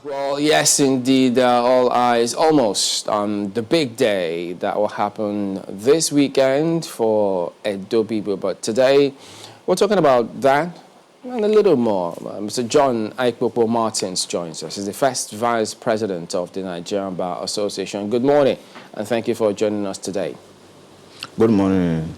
Well, yes, indeed. All eyes almost on the big day that will happen this weekend for Edo people. But today, we're talking about that and a little more. Mr. John Aikpokpo-Martins joins us. He's the first vice president of the Nigerian Bar Association. Good morning, and thank you for joining us today. Good morning.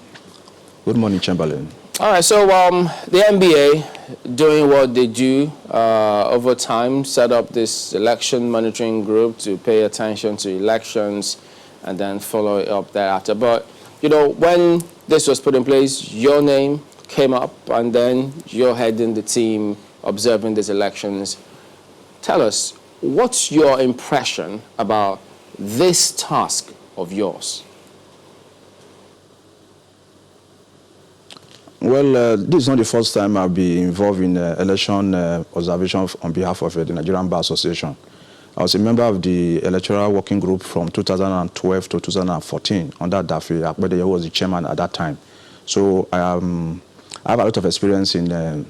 Good morning, Chamberlain. All right, so the NBA doing what they do over time, set up this election monitoring group to pay attention to elections and then follow it up thereafter. But, you know, when this was put in place, your name came up and then you're heading the team observing these elections. Tell us, what's your impression about this task of yours? Well, this is not the first time I'll be involved in election observation on behalf of the Nigerian Bar Association. I was a member of the Electoral Working Group from 2012 to 2014 under Daffy Aikpokpo, who was the chairman at that time. So I have a lot of experience in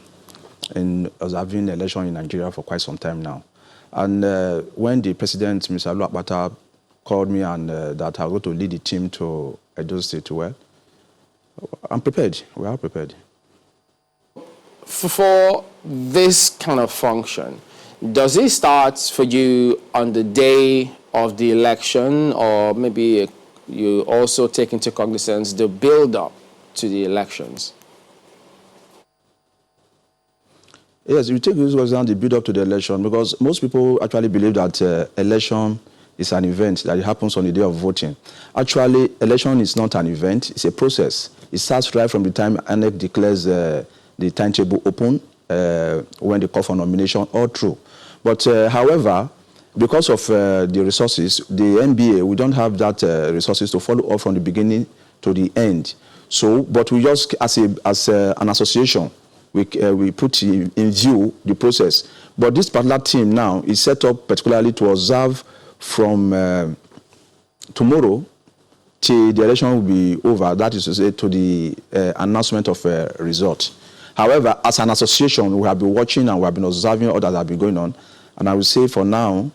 observing election in Nigeria for quite some time now. And when the president, Mr. Akpata, called me and that I was going to lead the team to Edo State, well, I'm prepared. We are prepared. For this kind of function, does it start for you on the day of the election, or maybe you also take into cognizance the build-up to the elections? Yes, we take this down the build-up to the election, because most people actually believe that election is an event that happens on the day of voting. Actually, election is not an event, it's a process. It starts right from the time INEC declares the timetable open, when they call for nomination, all through. But however, because of the resources, the NBA, we don't have that resources to follow up from the beginning to the end. So, but we just, as an association, we put in view the process. But this particular team now is set up particularly to observe from tomorrow till the election will be over, that is to say, to the announcement of a result. However, as an association, we have been watching and we have been observing all that have been going on. And I will say for now,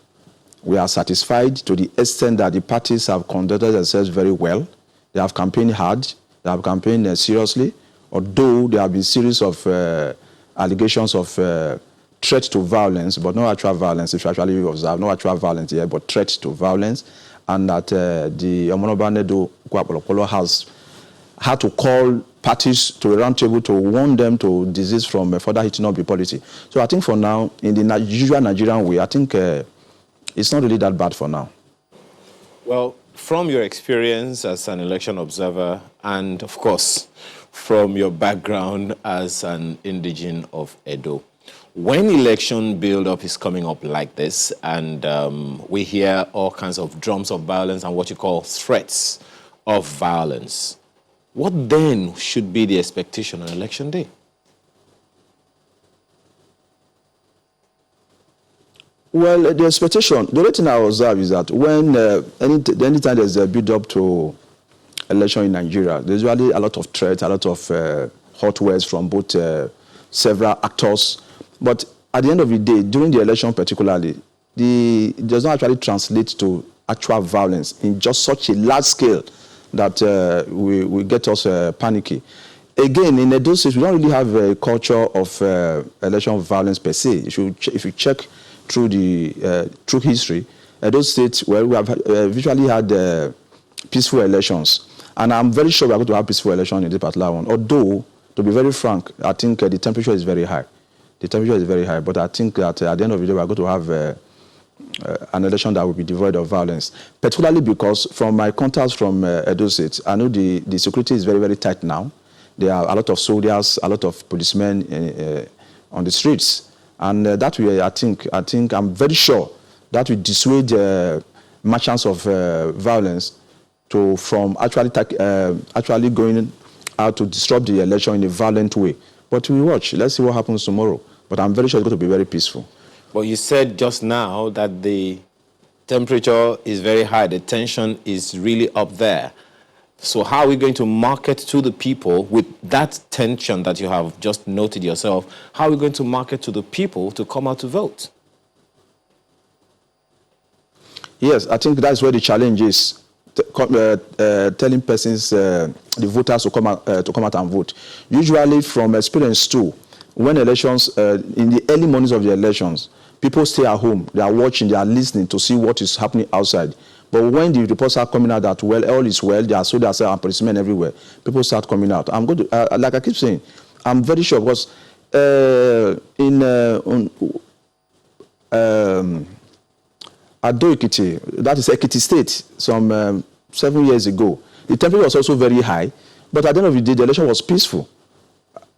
we are satisfied to the extent that the parties have conducted themselves very well. They have campaigned hard, they have campaigned seriously, although there have been series of allegations of threat to violence, but no actual violence, if you actually observe, no actual violence here, but threat to violence, and that the Omonobanedo Aikpokpo has had to call parties to a round table to warn them to desist from further heating up the policy. So I think for now, in the usual Nigerian way, I think it's not really that bad for now. Well, from your experience as an election observer, and of course, from your background as an indigene of Edo, when election build-up is coming up like this, and we hear all kinds of drums of violence and what you call threats of violence, what then should be the expectation on election day? Well, the expectation, the only thing I observe is that when anytime there's a build-up to election in Nigeria, there's usually a lot of threats, a lot of hot words from both several actors. But at the end of the day, during the election particularly, it does not actually translate to actual violence in just such a large scale that we get us panicky. Again, in Edo State, we don't really have a culture of election violence per se. If you check through through history, Edo State, well, we have visually had peaceful elections. And I'm very sure we're going to have peaceful elections in this particular one. Although, to be very frank, I think the temperature is very high. The temperature is very high, but I think that at the end of the day, we're going to have an election that will be devoid of violence. Particularly because from my contacts from Edo State, I know the security is very, very tight now. There are a lot of soldiers, a lot of policemen on the streets. And that way, I think I'm very sure that will dissuade merchants of violence from actually going out to disrupt the election in a violent way. But we watch. Let's see what happens tomorrow. But I'm very sure it's going to be very peaceful. But you said just now that the temperature is very high. The tension is really up there. So how are we going to market to the people with that tension that you have just noted yourself? How are we going to market to the people to come out to vote? Yes, I think that's where the challenge is. Telling persons, the voters to come out and vote. Usually, from experience too, when elections, in the early mornings of the elections, people stay at home. They are watching, they are listening to see what is happening outside. But when the reports are coming out that, well, all is well, there are soldiers and policemen everywhere, people start coming out. I'm going to, like I keep saying, I'm very sure because Ado Ekiti, that is Ekiti State, some 7 years ago, the temperature was also very high, but at the end of the day, the election was peaceful,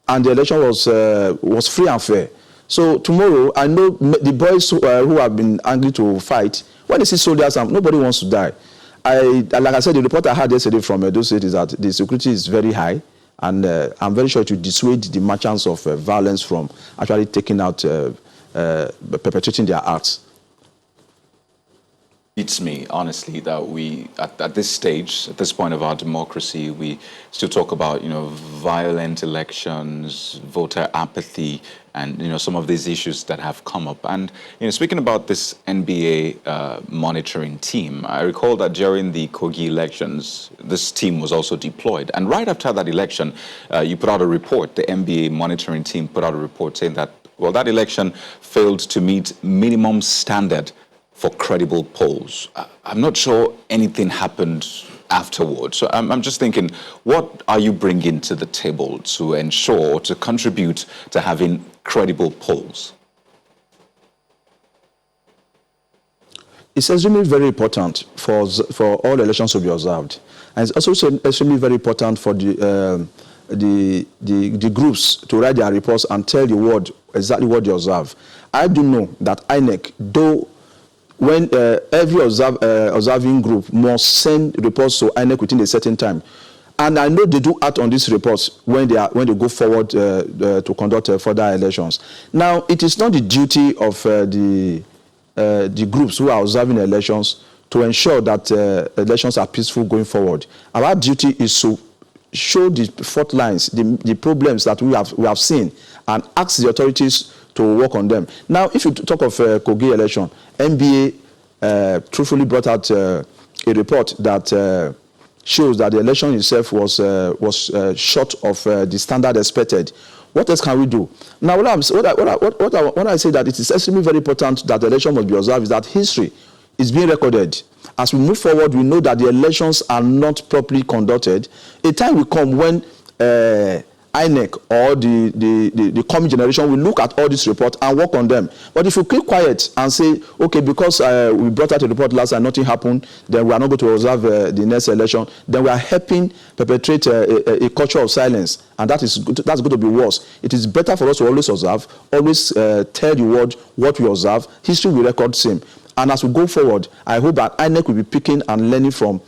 and the election was free and fair. So tomorrow, I know the boys who have been angry to fight, when they see soldiers, nobody wants to die. Like I said, the report I had yesterday from Edo State is that the security is very high, and I'm very sure it will dissuade the merchants of violence from actually taking out, perpetrating their acts. Beats me, honestly, that we, at this stage, at this point of our democracy, we still talk about, violent elections, voter apathy, and, some of these issues that have come up. And, speaking about this NBA monitoring team, I recall that during the Kogi elections, this team was also deployed. And right after that election, you put out a report, the NBA monitoring team put out a report saying that, well, that election failed to meet minimum standard for credible polls. I'm not sure anything happened afterwards. So I'm just thinking, what are you bringing to the table to ensure, to contribute to having credible polls? It's extremely very important for all elections to be observed. And it's also extremely very important for the groups to write their reports and tell the world exactly what they observe. I do know that INEC, though when every observing group must send reports to INEC within a certain time, and I know they do act on these reports when they go forward to conduct further elections. Now, it is not the duty of the groups who are observing elections to ensure that elections are peaceful going forward. Our duty is to show the fault lines, the problems that we have seen, and ask the authorities to work on them. Now, if you talk of Kogi election, NBA truthfully brought out a report that shows that the election itself was short of the standard expected. What else can we do? Now, when I say that it is extremely very important that the election must be observed, is that history is being recorded. As we move forward, we know that the elections are not properly conducted. A time will come when INEC or the coming generation will look at all these reports and work on them. But if you keep quiet and say, okay, because we brought out a report last and nothing happened, then we are not going to observe the next election, then we are helping perpetrate a culture of silence. And that's going to be worse. It is better for us to always observe, always tell the world what we observe. History will record same. And as we go forward, I hope that INEC will be picking and learning from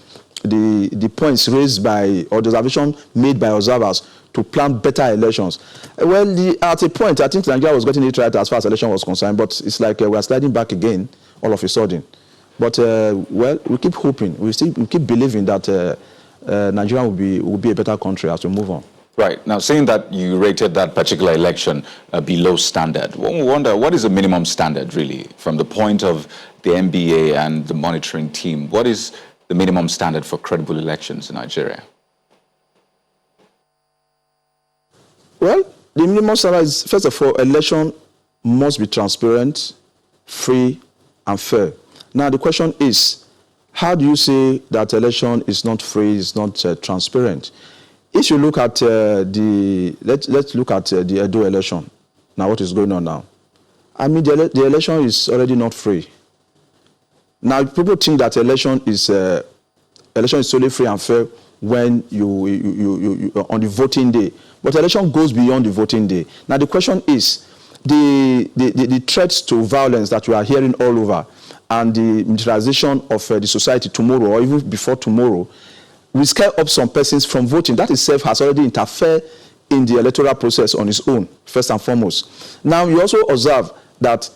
the points raised by, or the observation made by observers to plan better elections. Well, at a point, I think Nigeria was getting it right as far as election was concerned, but it's like we are sliding back again all of a sudden. But, well, we keep hoping, we keep believing that Nigeria will be a better country as we move on. Right. Now, saying that you rated that particular election below standard, one would wonder, what is the minimum standard, really, from the point of the NBA and the monitoring team? What is the minimum standard for credible elections in Nigeria? Well, the minimum standard is, first of all, election must be transparent, free, and fair. Now, the question is, how do you say that election is not free, is not transparent? If you look at let's look at the Edo election. Now, what is going on now? I mean, the election is already not free. Now, people think that election is solely free and fair when you on the voting day, but election goes beyond the voting day. Now, the question is the threats to violence that we are hearing all over, and the militarization of the society tomorrow or even before tomorrow, will scare up some persons from voting. That itself has already interfered in the electoral process on its own, first and foremost. Now, you also observe that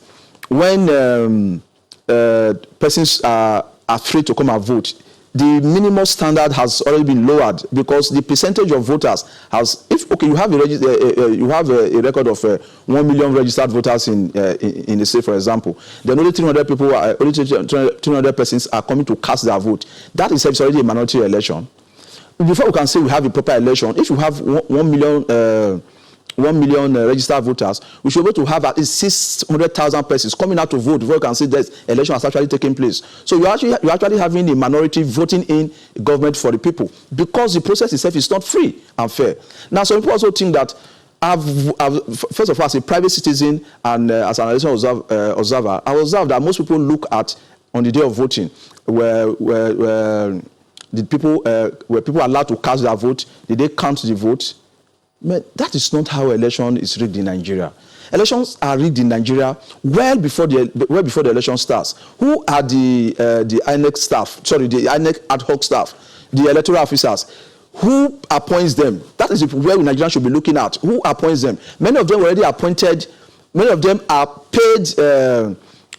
when persons are free to come and vote, the minimum standard has already been lowered because the percentage of voters has, if okay, you have a record of 1 million registered voters in the state, for example, then only 300 people, only 300 persons are coming to cast their vote. That is already a minority election. Before we can say we have a proper election, if you have 1 million registered voters, we should be able to have at least 600,000 persons coming out to vote before you can say that election has actually taken place. So you're actually having a minority voting in government for the people because the process itself is not free and fair. Now, some people also think that first of all, as a private citizen and as an election observer, I observe that most people look at on the day of voting where people are allowed to cast their vote, did they count the vote? But that is not how election is rigged in Nigeria. Elections are rigged in Nigeria well before the election starts. Who are the INEC staff? Sorry, the INEC ad hoc staff, the electoral officers. Who appoints them? That is where Nigerians should be looking at. Who appoints them? Many of them were already appointed. Many of them are paid.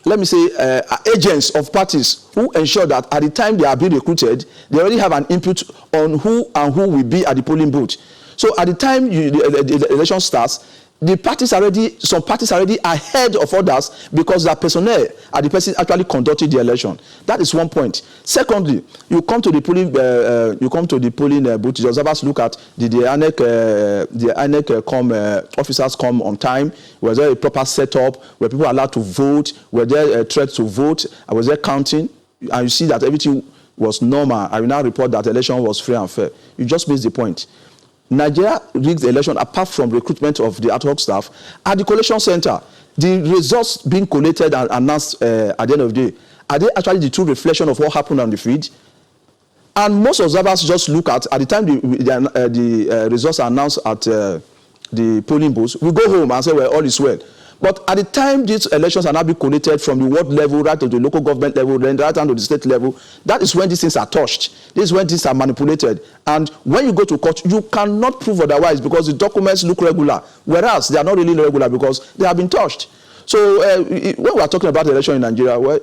Let me say, agents of parties who ensure that at the time they are being recruited, they already have an input on who will be at the polling booth. So at the time the election starts, some parties are already ahead of others because their personnel are the person actually conducting the election. That is one point. Secondly, you come to the polling booth. The observers look at the INEC officers come on time. Was there a proper setup? Were people allowed to vote? Were there threats to vote? Was there counting? And you see that everything was normal. I will now report that the election was free and fair. You just missed the point. Nigeria rigged the election apart from recruitment of the ad hoc staff at the collation center. The results being collated and announced at the end of the day, are they actually the true reflection of what happened on the field? And most observers just look at the time the results are announced at the polling booths, we go home and say, well, all is well. But at the time these elections are now being collated from the ward level right to the local government level, then right down to the state level, that is when these things are touched. This is when things are manipulated. And when you go to court, you cannot prove otherwise because the documents look regular, whereas they are not really regular because they have been touched. So when we are talking about the election in Nigeria, well,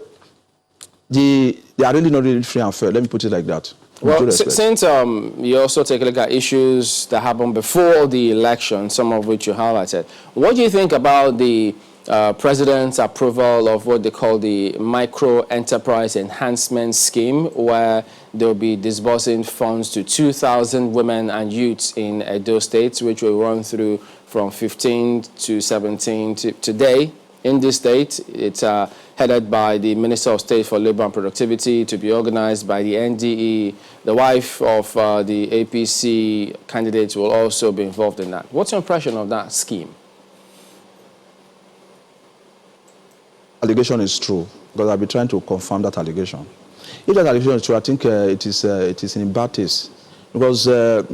they are really not really free and fair. Let me put it like that. Well, since you also take a look at issues that happened before the election, some of which you highlighted, what do you think about the president's approval of what they call the Micro Enterprise Enhancement Scheme, where they'll be disbursing funds to 2,000 women and youths in Edo State, which will run through from 15 to 17 today in this state? It's headed by the Minister of State for Labor and Productivity, to be organized by the NDE. The wife of the APC candidate will also be involved in that. What's your impression of that scheme? Allegation is true, because I'll be trying to confirm that allegation. If that allegation is true, I think it is in bad taste, because the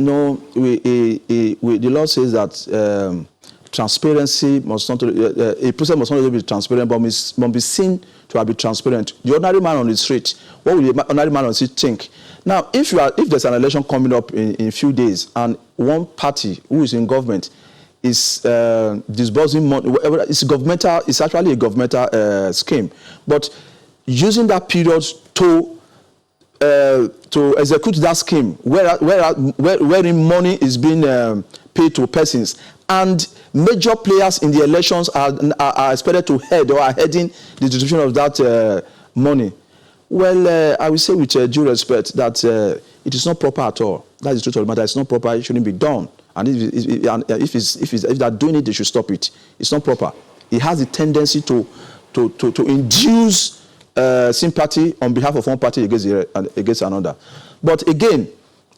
law says that transparency must not, a process must not only be transparent, but must be seen to have been transparent. The ordinary man on the street, what will the ordinary man on the street think? Now, if there's an election coming up in a few days, and one party who is in government is disbursing money, it's governmental, it's actually a governmental scheme, but using that period to execute that scheme, wherein money is being paid to persons, and major players in the elections are expected to head or are heading the distribution of that money. Well, I will say with due respect that it is not proper at all. That is the truth of the matter. It's not proper. It shouldn't be done. And if they're doing it, they should stop it. It's not proper. It has a tendency to induce sympathy on behalf of one party against another. But again,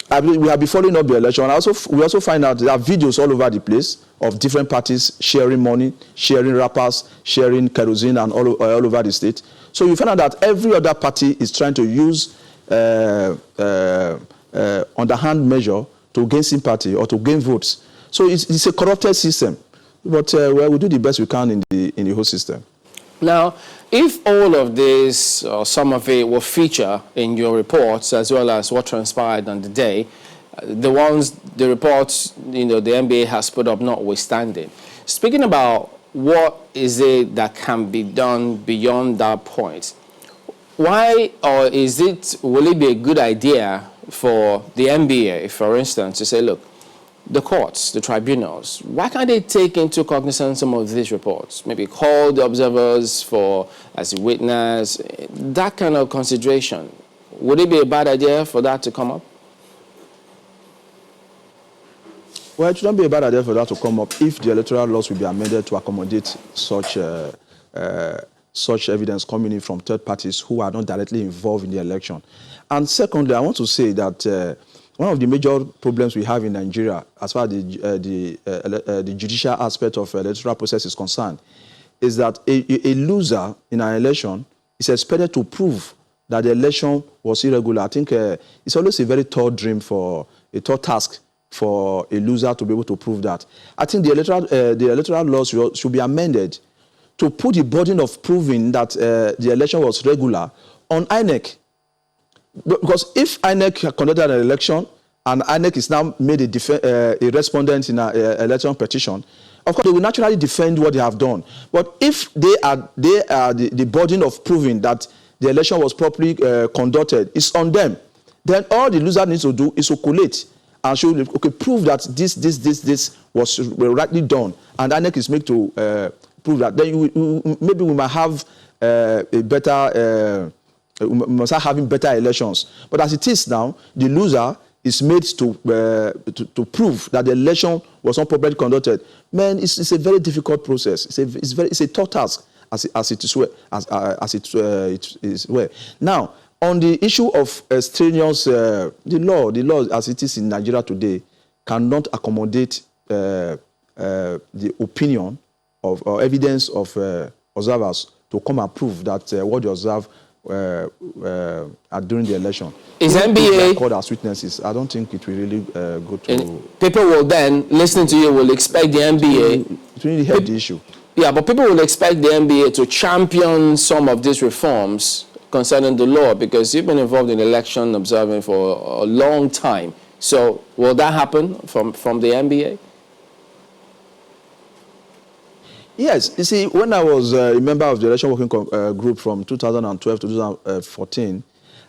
we have been following up the election. We also find out there are videos all over the place of different parties sharing money, sharing wrappers, sharing kerosene, and all over the state. So you find out that every other party is trying to use underhand measure to gain sympathy or to gain votes. So it's a corrupted system. But we do the best we can in the whole system. Now, if all of this or some of it will feature in your reports as well as what transpired on the day, the reports, the NBA has put up notwithstanding, speaking about what is it that can be done beyond that point, Why, or will it be a good idea for the NBA, for instance, to say, look, the courts, the tribunals, why can't they take into cognizance some of these reports? Maybe call the observers as a witness, that kind of consideration. Would it be a bad idea for that to come up? Well, it shouldn't be a bad idea for that to come up if the electoral laws will be amended to accommodate such evidence coming in from third parties who are not directly involved in the election. And secondly, I want to say that one of the major problems we have in Nigeria, as far as the judicial aspect of electoral process is concerned, is that a loser in an election is expected to prove that the election was irregular. I think it's always a very tall task for a loser to be able to prove that. I think the electoral laws should be amended to put the burden of proving that the election was regular on INEC. Because if INEC conducted an election and INEC is now made a respondent in an election petition, of course, they will naturally defend what they have done. But if they are the burden of proving that the election was properly conducted, it's on them. Then all the loser needs to do is to collate and show, prove that this was rightly done, and INEC is made to prove that. Then maybe we might have we must start having better elections. But as it is now, the loser is made to prove that the election was not properly conducted. Man, it's a very difficult process. It's a tough task as it is. Now, on the issue of strenuous, the law as it is in Nigeria today cannot accommodate the opinion or evidence of observers to come and prove that what they observe during the election. Is NBA called as witnesses? I don't think it will really go to. People will then, listening to you, will expect the NBA. It really help the issue. Yeah, but people will expect the NBA to champion some of these reforms concerning the law, because you've been involved in election observing for a long time. So will that happen from the NBA? Yes. You see, when I was a member of the election working group from 2012 to 2014,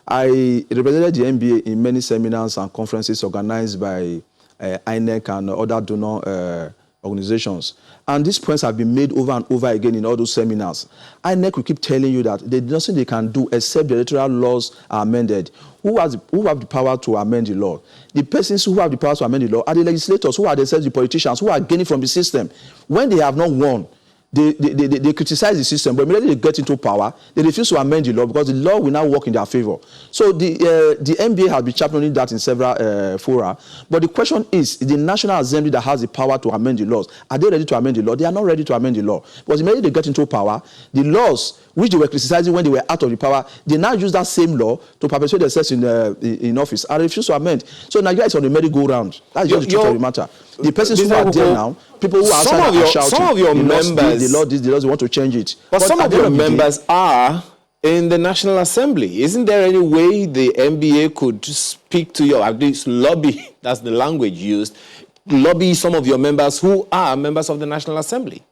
I represented the NBA in many seminars and conferences organized by INEC and other donor organizations. And these points have been made over and over again in all those seminars. INEC will keep telling you that there's nothing they can do except the electoral laws are amended. Who have the power to amend the law? The persons who have the power to amend the law are the legislators, who are themselves the politicians, who are gaining from the system. When they have not won, they criticize the system, but immediately they get into power, they refuse to amend the law because the law will now work in their favor. So the NBA has been championing that in several fora. But the question is the National Assembly that has the power to amend the laws. Are they ready to amend the law? They are not ready to amend the law. Because immediately they get into power, the laws which they were criticizing when they were out of the power, they now use that same law to perpetuate themselves in office and refuse to amend. So Nigeria is on the merry-go-round. That's just the truth of the matter. The persons who are there now, people who are outside are shouting. Some of your members, the law, they want to change it. But some of your members are in the National Assembly. Isn't there any way the NBA could speak to you, at least lobby, that's the language used, lobby some of your members who are members of the National Assembly?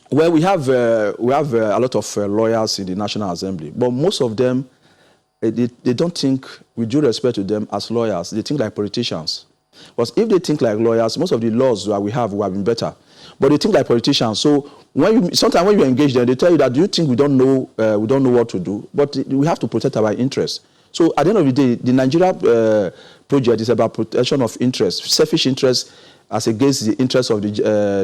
Well, we have a lot of lawyers in the National Assembly, but most of them, they don't think, with due respect to them as lawyers, they think like politicians. Because if they think like lawyers, most of the laws that we have would have been better. But they think like politicians. So sometimes when you engage them, they tell you that, do you think we don't know what to do? But we have to protect our interests. So at the end of the day, the Nigeria project is about protection of interests, selfish interests as against the interests of the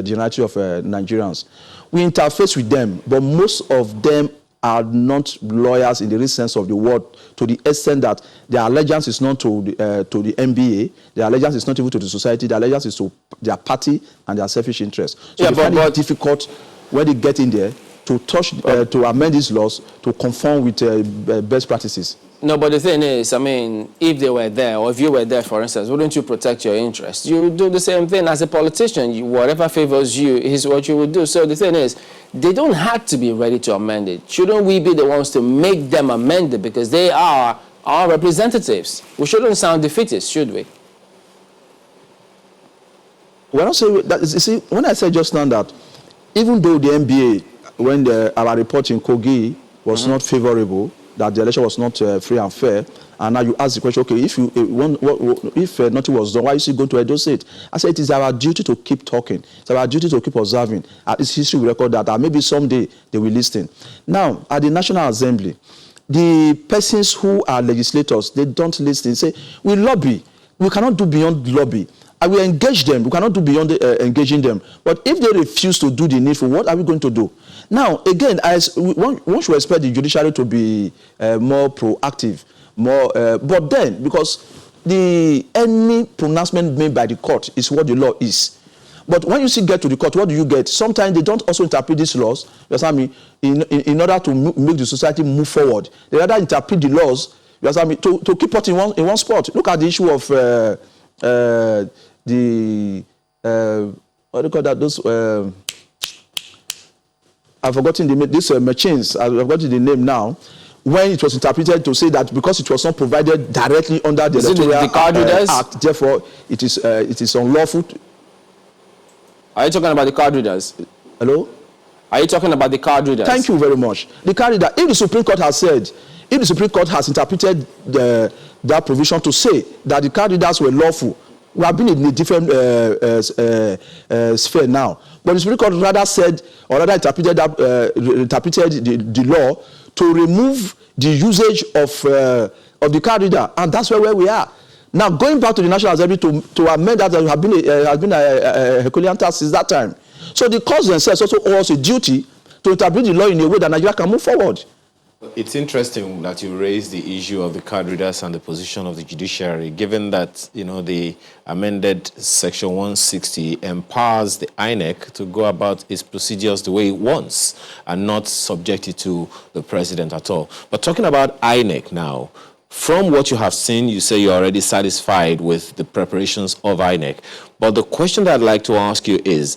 generality of Nigerians. We interface with them, but most of them are not lawyers in the real sense of the word, to the extent that their allegiance is not to the NBA, their allegiance is not even to the society, their allegiance is to their party and their selfish interests. So they find it difficult when they get in there to to amend these laws to conform with best practices. No, but the thing is, I mean, if they were there, or if you were there, for instance, wouldn't you protect your interests? You would do the same thing as a politician. Whatever favors you is what you would do. So the thing is, they don't have to be ready to amend it. Shouldn't we be the ones to make them amend it, because they are our representatives? We shouldn't sound defeatist, should we? When I say that, you see, when I said just now that even though the NBA, when our report in Kogi was not favorable, that the election was not free and fair, and now you ask the question, okay, if nothing was done, why you still go to Edo State? I said it is our duty to keep talking. It's our duty to keep observing. At least history will record that, and maybe someday they will listen. Now, at the National Assembly, the persons who are legislators, they don't listen. Say, we lobby. We cannot do beyond lobby. And we engage them. We cannot do beyond engaging them. But if they refuse to do the needful, what are we going to do? Now, again, one should expect the judiciary to be more proactive, but then, because any pronouncement made by the court is what the law is. But when you get to the court, what do you get? Sometimes they don't also interpret these laws, you understand me, in order to make the society move forward. They rather interpret the laws, you understand me, to keep us in one spot. Look at the issue of what do you call that? Those I've forgotten the name. These machines. I've forgotten the name now. When it was interpreted to say that because it was not provided directly under the Electoral Act, therefore it is unlawful. Are you talking about the card readers? Hello? Are you talking about the card readers? Thank you very much. The card reader. If the Supreme Court has said, if the Supreme Court has interpreted that provision to say that the card readers were lawful, we have been in a different sphere now. But the Supreme Court rather said, or rather interpreted the law to remove the usage of the card reader, and that's where we are. Now, going back to the National Assembly to amend that, has been a Herculean task since that time. So the courts themselves also owe us a duty to interpret the law in a way that Nigeria can move forward. It's interesting that you raised the issue of the card readers and the position of the judiciary, given that, the amended Section 160 empowers the INEC to go about its procedures the way it wants and not subject it to the president at all. But talking about INEC now, from what you have seen, you say you're already satisfied with the preparations of INEC. But the question that I'd like to ask you is,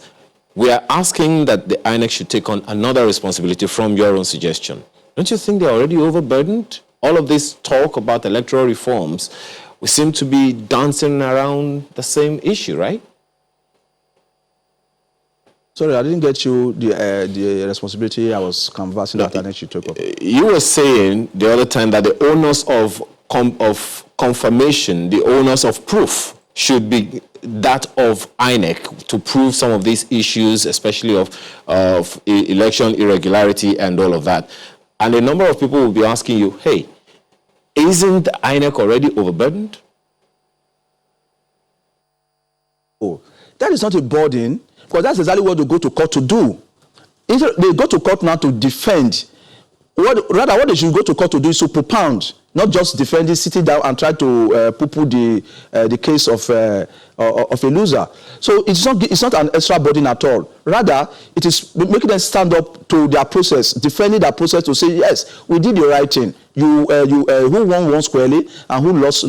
we are asking that the INEC should take on another responsibility from your own suggestion. Don't you think they're already overburdened? All of this talk about electoral reforms, we seem to be dancing around the same issue, right? Sorry, I didn't get you the responsibility I was conversing that INEC should take up. You were saying the other time that the onus of confirmation, the onus of proof should be that of INEC to prove some of these issues, especially of election irregularity and all of that. And a number of people will be asking you, hey, isn't INEC already overburdened? Oh, that is not a burden, because that's exactly what they go to court to do. They go to court now to defend. What they should go to court to do is to propound, not just defending, sitting down and try to poo-poo the case of a loser. So it's not an extra burden at all. Rather, it is making them stand up to their process, defending their process to say, yes, we did the right thing. Who won squarely and who lost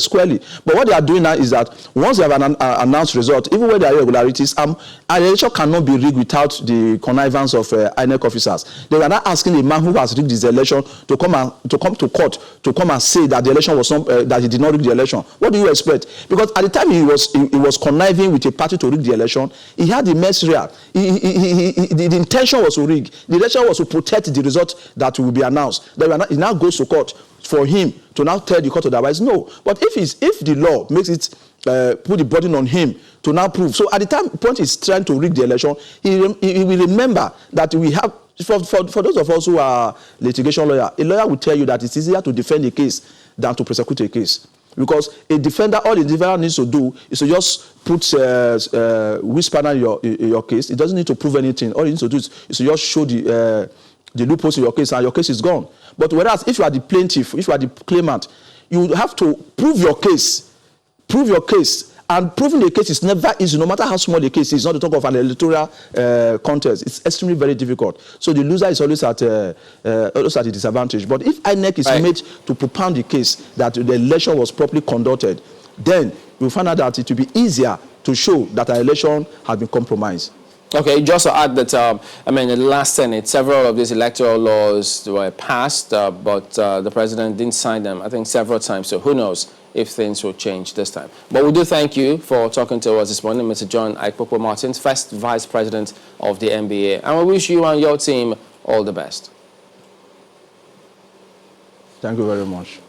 squarely. But what they are doing now is that once they have an announced result, even where there are irregularities, an election cannot be rigged without the connivance of INEC officers. They are not asking a man who has rigged his election to come to court to come and say that the election was that he did not rig the election. What do you expect? Because at the time he was conniving with a party to rig the election, he had the material. The intention was to rig. The election was to protect the result that will be announced. It now goes to court for him to now tell the court otherwise. No. But if the law makes it put the burden on him to now prove. So at the point he's trying to rig the election, he will remember that we have, for those of us who are litigation lawyers, a lawyer will tell you that it's easier to defend a case than to prosecute a case. Because all the defender needs to do is to just put whisper in your case. It doesn't need to prove anything. All you need to do is to just show the loopholes in your case, and your case is gone. But whereas if you are the plaintiff, if you are the claimant, you have to prove your case. Prove your case. And proving the case is never easy, no matter how small the case is. Not to talk of an electoral contest. It's extremely very difficult. So the loser is always at a disadvantage. But if INEC is made to propound the case that the election was properly conducted, then you'll find out that it will be easier to show that our election has been compromised. Okay, just to add that, in the last Senate, several of these electoral laws were passed, but the president didn't sign them, I think, several times. So who knows if things will change this time. But we do thank you for talking to us this morning, Mr. John Aikpokpo-Martins, first Vice President of the NBA. And we wish you and your team all the best. Thank you very much.